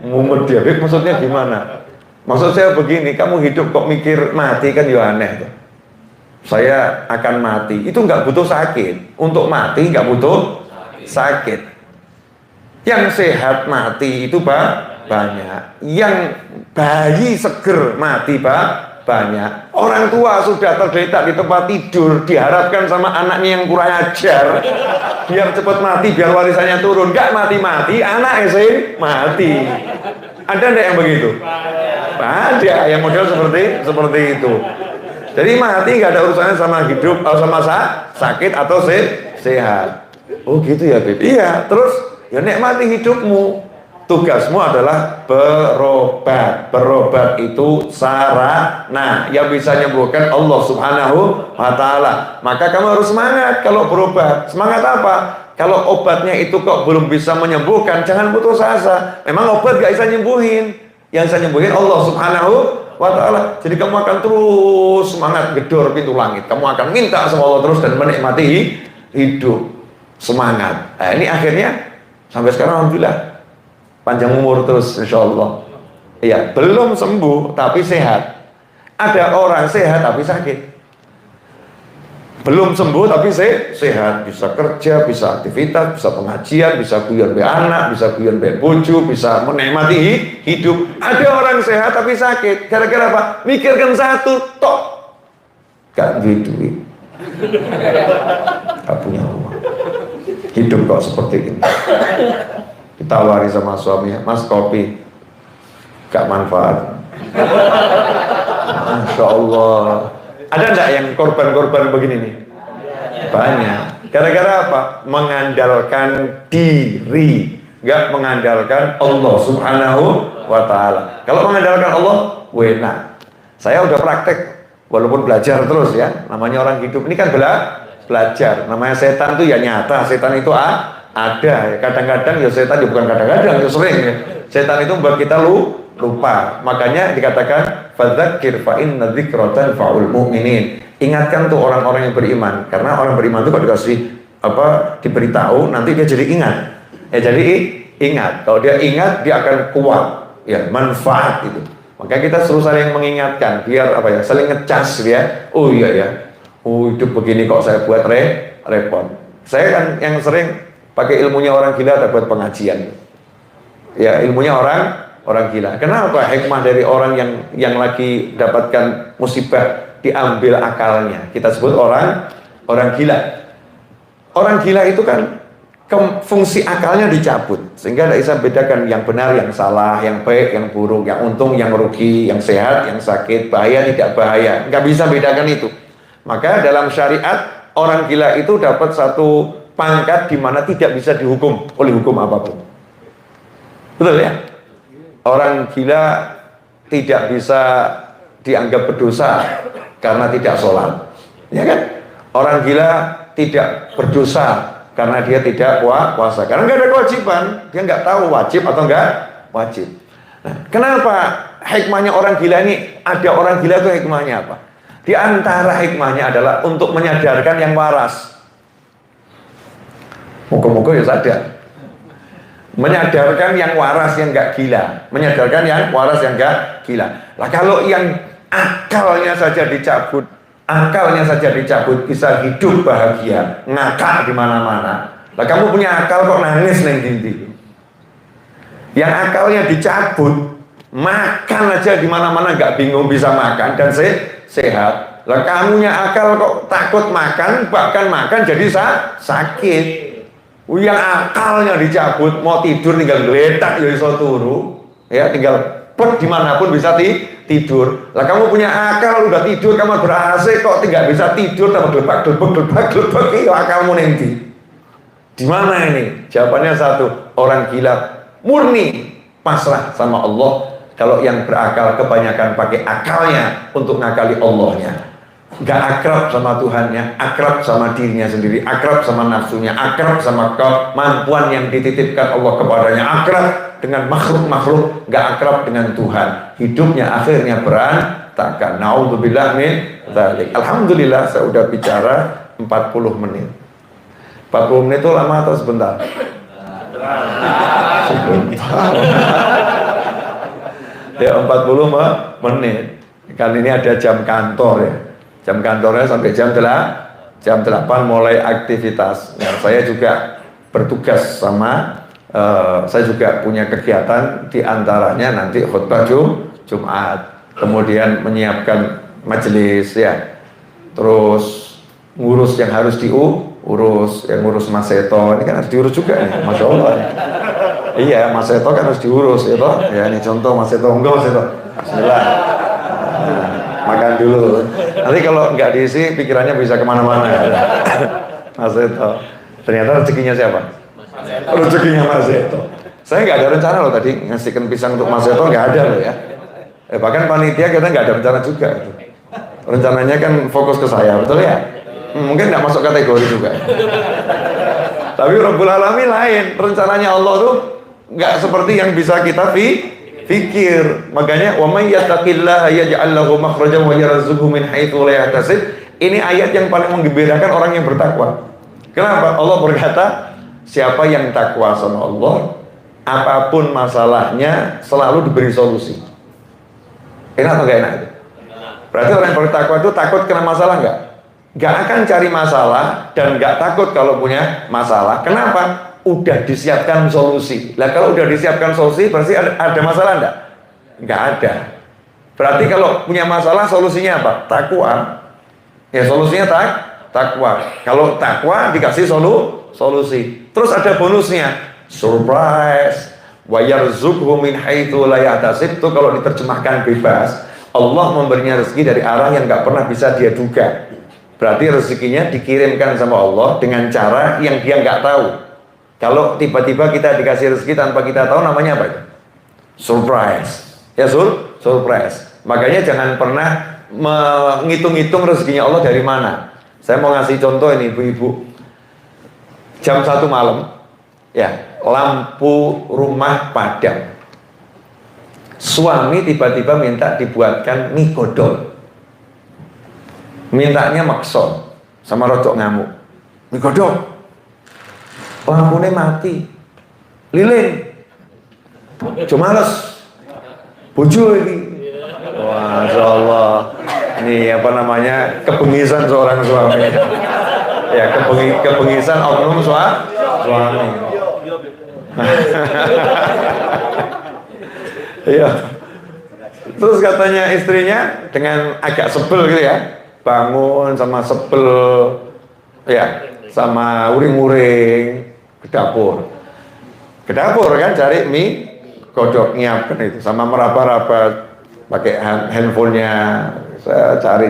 Mumet dia. Maksudnya gimana? Maksud saya begini. Kamu hidup kok mikir mati kan ya aneh tuh. Saya akan mati, itu nggak butuh sakit. Untuk mati nggak butuh sakit. Yang sehat mati itu banyak. Yang bayi seger mati banyak. Orang tua sudah tergeletak di tempat tidur, diharapkan sama anaknya yang kurang ajar biar cepat mati, biar warisannya turun. Nggak mati-mati, anak mati. Ada nggak yang begitu? Ada yang model seperti itu. Jadi mati nggak ada urusannya sama hidup, sama sakit atau sehat. Oh gitu ya Beb. Iya, terus ya nikmati hidupmu. Tugasmu adalah berobat. Berobat itu sarana yang bisa menyembuhkan Allah Subhanahu wa Ta'ala. Maka kamu harus semangat kalau berobat. Semangat apa? Kalau obatnya itu kok belum bisa menyembuhkan, jangan putus asa. Memang obat gak bisa nyembuhin. Yang bisa nyembuhin Allah Subhanahu wa Ta'ala. Jadi kamu akan terus semangat gedor pintu langit. Kamu akan minta sama Allah terus dan menikmati hidup. Semangat. Nah ini akhirnya sampai sekarang alhamdulillah panjang umur terus insya Allah. Iya, belum sembuh tapi sehat. Ada orang sehat tapi sakit. Belum sembuh tapi sehat, bisa kerja, bisa aktivitas, bisa pengajian, bisa guyon be anak, bisa guyon be bojo, bisa menikmati hidup. Ada orang sehat tapi sakit, gara-gara apa? Mikirkan satu tok, gak duit, gak punya uang. Hidup kok seperti ini. Ditawari sama suaminya, Mas kopi, gak manfaat. Masya Allah. Ada enggak yang korban-korban begini nih? Banyak. Gara-gara apa? Mengandalkan diri, enggak mengandalkan Allah Subhanahu wa Ta'ala. Kalau mengandalkan Allah, enak. Saya udah praktek, walaupun belajar terus ya. Namanya orang hidup ini kan belajar. Namanya setan itu ya nyata. Setan itu ada. Kadang-kadang ya setan ya bukan kadang-kadang, ya sering ya. Setan itu membuat kita lupa. Makanya dikatakan fadzakir fa inna dzikratan fa'ul mu'minin. Ingatkan tuh orang-orang yang beriman, karena orang beriman itu kalau dikasih diberitahu nanti dia jadi ingat. Ya jadi ingat. Kalau dia ingat dia akan kuat. Ya, manfaat itu. Maka kita selalu saling mengingatkan biar apa ya? Saling ngecas ya. Oh iya ya. Oh hidup begini kok saya buat repot. Saya kan yang sering pakai ilmunya orang gila buat pengajian. Ya, ilmunya orang gila. Kenapa? Hikmah dari orang yang lagi dapatkan musibah diambil akalnya. Kita sebut orang gila. Orang gila itu kan fungsi akalnya dicabut sehingga tidak bisa bedakan yang benar, yang salah, yang baik, yang buruk, yang untung, yang rugi, yang sehat, yang sakit, bahaya, tidak bahaya. Nggak bisa bedakan itu. Maka dalam syariat orang gila itu dapat satu pangkat di mana tidak bisa dihukum oleh hukum apapun. Betul ya? orang gila tidak bisa dianggap berdosa karena tidak sholat, ya kan? Orang gila tidak berdosa karena dia tidak puasa, karena nggak ada kewajiban, dia nggak tahu wajib atau nggak wajib. Nah, kenapa hikmahnya orang gila ini? Ada orang gila itu hikmahnya apa? Di antara hikmahnya adalah untuk menyadarkan yang waras. Moga-moga ya sadar. Menyadarkan yang waras yang nggak gila, menyadarkan yang waras yang nggak gila. Lah kalau yang akalnya saja dicabut, bisa hidup bahagia, ngakak di mana-mana. Lah kamu punya akal kok nangis neng dindi? Yang akalnya dicabut, makan aja di mana-mana nggak bingung bisa makan dan sehat. Lah kamunya akal kok takut makan, bahkan makan jadi sakit. Yang akalnya dicabut, mau tidur tinggal geletak ya iso turu, ya tinggal plek dimanapun bisa tidur. Lah kamu punya akal udah tidur kamar ber-AC kok tidak bisa tidur, tambah gelebak itu akalmu nanti. Di mana ini? Jawabannya satu, orang gila murni pasrah sama Allah. Kalau yang berakal kebanyakan pakai akalnya untuk ngakali Allahnya. Gak akrab sama Tuhannya, akrab sama dirinya sendiri, akrab sama nafsunya, akrab sama kemampuan yang dititipkan Allah kepadanya, akrab dengan makhluk-makhluk, gak akrab dengan Tuhan. Hidupnya akhirnya berantakan. Naudzubillah min dzalik. Alhamdulillah saya udah bicara 40 menit. 40 menit itu lama atau sebentar? Sebentar. Ya 40 menit. Kan ini ada jam kantor ya. Jam kantornya sampai jam 8 mulai aktivitas. Nah, saya juga bertugas sama, saya juga punya kegiatan, diantaranya nanti khutbah Jumat, kemudian menyiapkan majelis ya, terus ngurus yang harus diurus, yang ngurus Mas Seto, ini kan harus diurus juga nih, Masya Allah. Iya, Mas Seto kan harus diurus, ya ini contoh Mas Seto, enggak Mas Seto, bismillah. Makan dulu. Nanti kalau nggak diisi pikirannya bisa kemana-mana. Mas Seto. Ternyata rezekinya siapa? Rezekinya Mas Seto. Saya nggak ada rencana loh tadi ngasihkan pisang untuk Mas Seto, nggak ada loh ya. Bahkan panitia kita nggak ada rencana juga. Rencananya kan fokus ke saya, betul ya? Mungkin nggak masuk kategori juga. Tapi Rabbul Alamin lain. Rencananya Allah tuh nggak seperti yang bisa kita fikir. Makanya wa may yattaqillaha yaj'al lahu makhrajan wa yarzuqhu min haitsu la yahtasib. Ini ayat yang paling menggembirakan orang yang bertakwa. Kenapa? Allah berkata, siapa yang takwa sama Allah, apapun masalahnya selalu diberi solusi. Enak atau enggak enak itu? Berarti orang yang bertakwa itu takut kena masalah enggak? Enggak akan cari masalah dan enggak takut kalau punya masalah. Kenapa? Udah disiapkan solusi. Lah kalau udah disiapkan solusi berarti ada masalah enggak? Enggak ada. Berarti kalau punya masalah solusinya apa? Takwa. Ya solusinya takwa. Kalau takwa dikasih solusi. Terus ada bonusnya. Surprise. Wa yarzuqhu min haitsu la yahtasib. Itu kalau diterjemahkan bebas. Allah memberinya rezeki dari arah yang enggak pernah bisa dia duga. Berarti rezekinya dikirimkan sama Allah dengan cara yang dia enggak tahu. Kalau tiba-tiba kita dikasih rezeki tanpa kita tahu, namanya apa itu? Surprise. Ya surprise. Makanya jangan pernah menghitung-hitung rezekinya Allah dari mana. Saya mau ngasih contoh ini ibu-ibu. Jam 1 malam, ya lampu rumah padam. Suami tiba-tiba minta dibuatkan mie godol. Mintanya makso sama rodok ngamuk. Mie godol. Lampunya mati, lilin, cuma males, bojo ini. Wah, Masya Allah. Ini apa namanya, kebengisan seorang suami. Ya, kebengisan oknum suami. Iya. Terus katanya istrinya dengan agak sebel gitu ya, bangun sama sebel, ya, sama uring-uring. Ke dapur kan cari mie godok, nyiapkan itu sama meraba-raba pakai handphonenya. Saya cari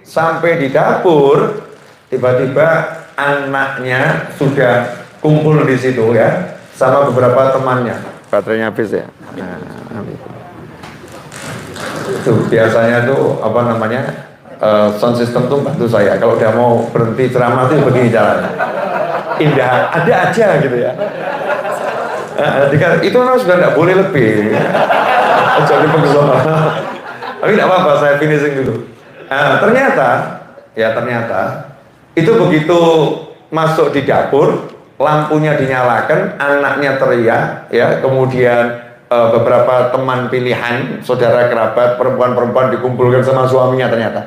sampai di dapur, tiba-tiba anaknya sudah kumpul di situ ya sama beberapa temannya, baterainya habis ya. Nah, itu biasanya tuh apa namanya sound system tuh bantu saya. Kalau udah mau berhenti ceramah tuh begini caranya. Indah, ada aja gitu ya. Itu memang sudah tidak boleh lebih. Jadi pengesona. Tapi tidak apa-apa, saya finishing dulu. Ternyata itu begitu masuk di dapur, lampunya dinyalakan, anaknya teriak, ya, kemudian beberapa teman pilihan, saudara kerabat, perempuan-perempuan dikumpulkan sama suaminya, ternyata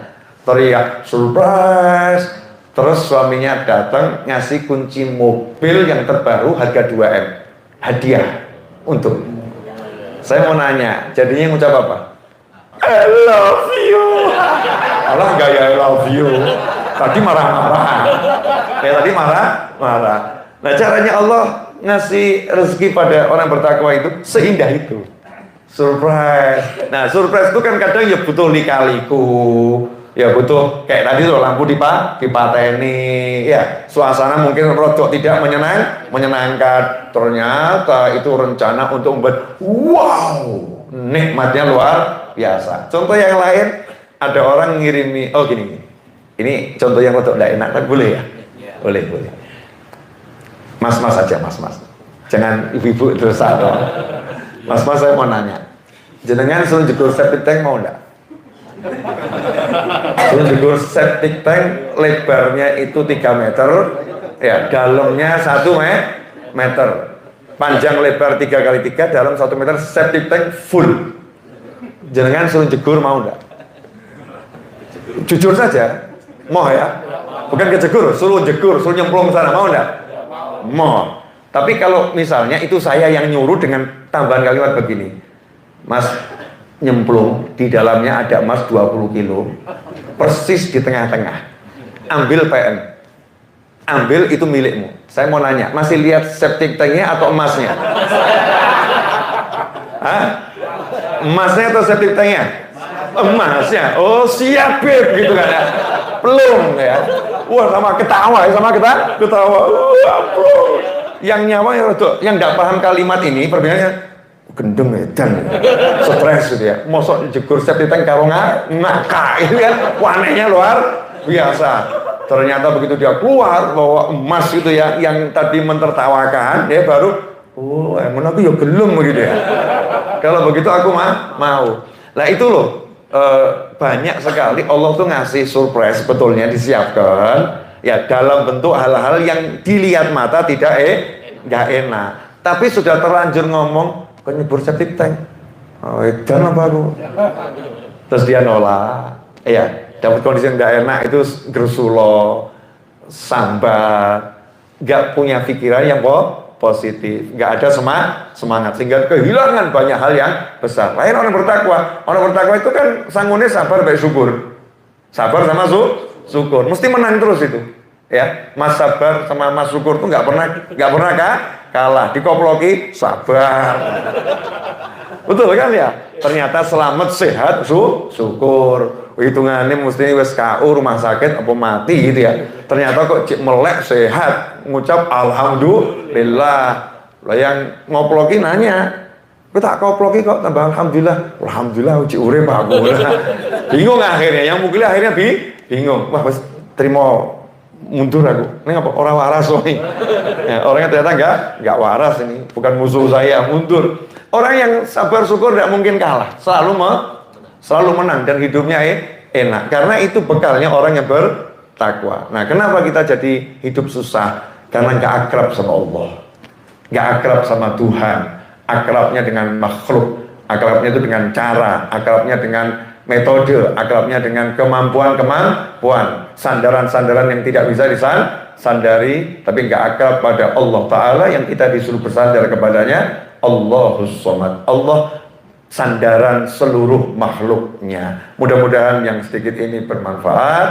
teriak surprise. Terus suaminya datang ngasih kunci mobil yang terbaru harga 2M, hadiah untuk. Saya mau nanya, jadinya ngucap apa? I love you. Alah gaya I love you. Tadi marah-marah. Tadi marah-marah. Nah, caranya Allah ngasih rezeki pada orang bertakwa itu seindah itu. Surprise. Nah, surprise itu kan kadang ya butuh lika-liku. Ya butuh kayak tadi tuh lampu dipateni, ya suasana mungkin rodok tidak menyenangkan. Ternyata itu rencana untuk membuat wow, nikmatnya luar biasa. Contoh yang lain, ada orang ngirimi, oh gini, ini contoh yang rodok tidak enak, kan boleh ya? Boleh. Mas aja, mas. Jangan ibu-ibu terus atau mas saya mau nanya, jenengan suruh jegur septic tank mau enggak? Jegur septic tank lebarnya itu 3 meter, ya, dalamnya 1 meter, panjang lebar 3x3, dalam 1 meter, septic tank full. Jenengan suruh jegur mau enggak? Jujur saja, mau ya? Bukan kejegur, suruh nyemplung sana, mau enggak? Mau. Tapi kalau misalnya itu saya yang nyuruh dengan tambahan kalimat begini, Mas, nyemplung, di dalamnya ada emas 20 kilo, persis di tengah-tengah, ambil PN, ambil, itu milikmu. Saya mau nanya, masih lihat septic tanknya atau emasnya? Hah? Emasnya atau septic tanknya? Emasnya. Oh siap Beb, gitu kan ya. Belum ya. Wah, sama ketawa. Ampun. Yang nyawa yang tidak paham kalimat ini perbedaannya gendeng edan, stres gitu ya. Mosok jegur septic tank karo ngaka, itu kan wanenya luar biasa. Ternyata begitu dia keluar bawa emas itu ya, yang tadi mentertawakan, dia baru oh emang aku ya gelem gitu ya. Kalau begitu aku mau. Nah itu loh, banyak sekali Allah tuh ngasih surprise sebetulnya disiapkan ya dalam bentuk hal-hal yang dilihat mata nggak enak, tapi sudah terlanjur ngomong nyebur septic tank, oh edan apa aku, terus dia nolak, ya dapat kondisi yang tidak enak, itu gersulo, sambat, nggak punya pikiran yang positif, nggak ada semangat, sehingga kehilangan banyak hal yang besar. Lain orang bertakwa itu kan sanggupnya sabar baik syukur, sabar sama syukur, mesti menang terus itu, ya. Mas sabar sama mas syukur itu nggak pernah kalah, dikoploki sabar. Betul kan ya? Ternyata selamat sehat syukur. Hitungannya mesti wes KU rumah sakit apa mati gitu ya. Ternyata kok melek sehat, ngucap alhamdulillah. Lah yang ngoploki nanya, "Kowe tak koploki kok tambah alhamdulillah uji urip aku." Bingung akhirnya, yang mungkin akhirnya bingung. Wah, wes terima mundur aku. Ini apa? Orang waras nih. Ya, orangnya ternyata nggak waras ini. Bukan musuh saya, mundur. Orang yang sabar syukur tidak mungkin kalah. Selalu menang dan hidupnya enak. Karena itu bekalnya orang yang bertakwa. Nah, kenapa kita jadi hidup susah? Karena nggak akrab sama Allah. Nggak akrab sama Tuhan. Akrabnya dengan makhluk. Akrabnya itu dengan cara. Akrabnya dengan metode, akrabnya dengan kemampuan, sandaran-sandaran yang tidak bisa disandari, tapi nggak akrab pada Allah Ta'ala yang kita disuruh bersandar kepadanya, Allahus Somad. Allah sandaran seluruh makhluknya. Mudah-mudahan yang sedikit ini bermanfaat.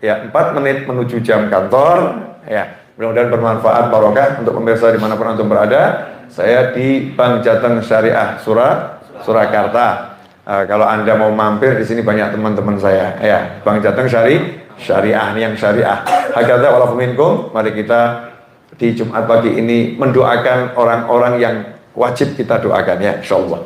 Ya, 4 menit menuju jam kantor. Ya, mudah-mudahan bermanfaat, barokah untuk pemirsa dimanapun antum berada. Saya di Bank Jateng Syariah Surakarta. Kalau Anda mau mampir di sini banyak teman-teman saya, ya, Bank Jateng Syariah ini yang syariah. Hakadza walakum minkum. Mari kita di Jumat pagi ini mendoakan orang-orang yang wajib kita doakan ya insyaallah.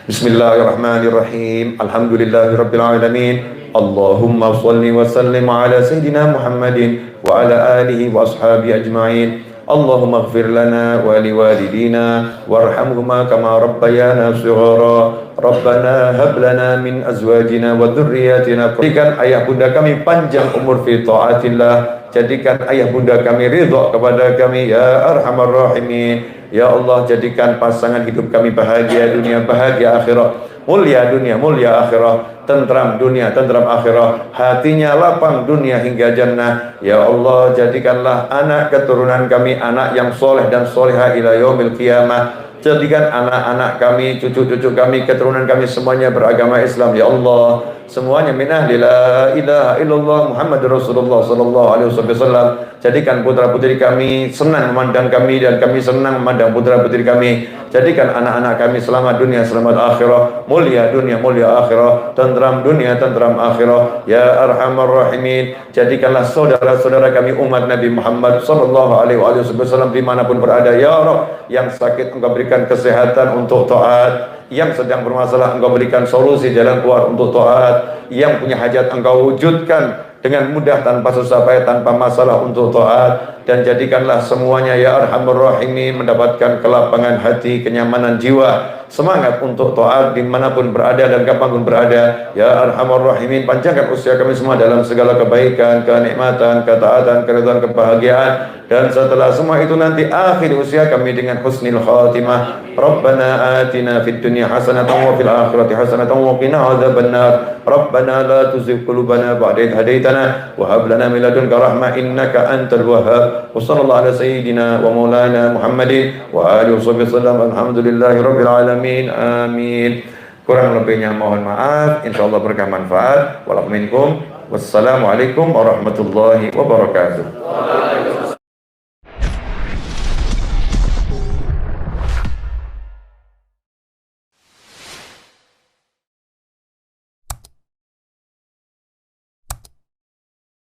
Bismillahirrahmanirrahim. Alhamdulillahirabbil alamin. Allahumma shalli wa sallim ala sayidina Muhammadin wa ala alihi wa ashabihi ajma'in. Allahumma ighfir lana wa liwalidina warhamhuma kama rabbayana shighara. Rabbana hab lana min azwajina wa dhurriyyatina. Jadikan ayah bunda kami panjang umur fi taatillah. Jadikan ayah bunda kami ridha kepada kami ya arhamar rahimin. Ya Allah, jadikan pasangan hidup kami bahagia dunia, bahagia akhirat, mulia dunia, mulia akhirat, tentram dunia, tentram akhirat, hatinya lapang dunia hingga jannah. Ya Allah, jadikanlah anak keturunan kami anak yang soleh dan soleha ila yaumil qiyamah. Jadikan anak-anak kami, cucu-cucu kami, keturunan kami semuanya beragama Islam. Ya Allah, semuanya min ahli la ilaha illallah Muhammad Rasulullah sallallahu alaihi wasallam. Jadikan putra-putri kami senang memandang kami dan kami senang memandang putra-putri kami. Jadikan anak-anak kami selamat dunia, selamat akhirat, mulia dunia, mulia akhirat, tentram dunia, tentram akhirat. Ya arhamar rahimin. Jadikanlah saudara-saudara kami umat Nabi Muhammad sallallahu alaihi wasallam dimanapun berada. Ya Rabb, yang sakit Engkau berikan kesehatan untuk taat, yang sedang bermasalah Engkau berikan solusi jalan keluar untuk taat, yang punya hajat Engkau wujudkan dengan mudah tanpa susah payah, tanpa masalah untuk taat. Dan jadikanlah semuanya ya arhamar rahimin mendapatkan kelapangan hati, kenyamanan jiwa, semangat untuk taat dimanapun berada dan kapanpun berada. Ya arhamar rahimin, panjangkan usia kami semua dalam segala kebaikan, kenikmatan, ketaatan, keridhaan, kebahagiaan. Dan setelah semua itu nanti akhir usia kami dengan husnul khatimah. Rabbana atina fid dunya hasanatan wa fil akhirati hasanatan wa qina adzabannar. Rabbana la tuzigh qulubana ba'da idh hadaitana wa hab lana min ladunka rahmah innaka antal wahhab. Wa sallallahu ala sayyidina wa maulana Muhammadin wa alihi wasallam. Alhamdulillahi rabbil alamin. Amin. Kurang lebihnya mohon maaf. Insyaallah berkah manfaat. Walakum minkum. Wassalamualaikum warahmatullahi wabarakatuh.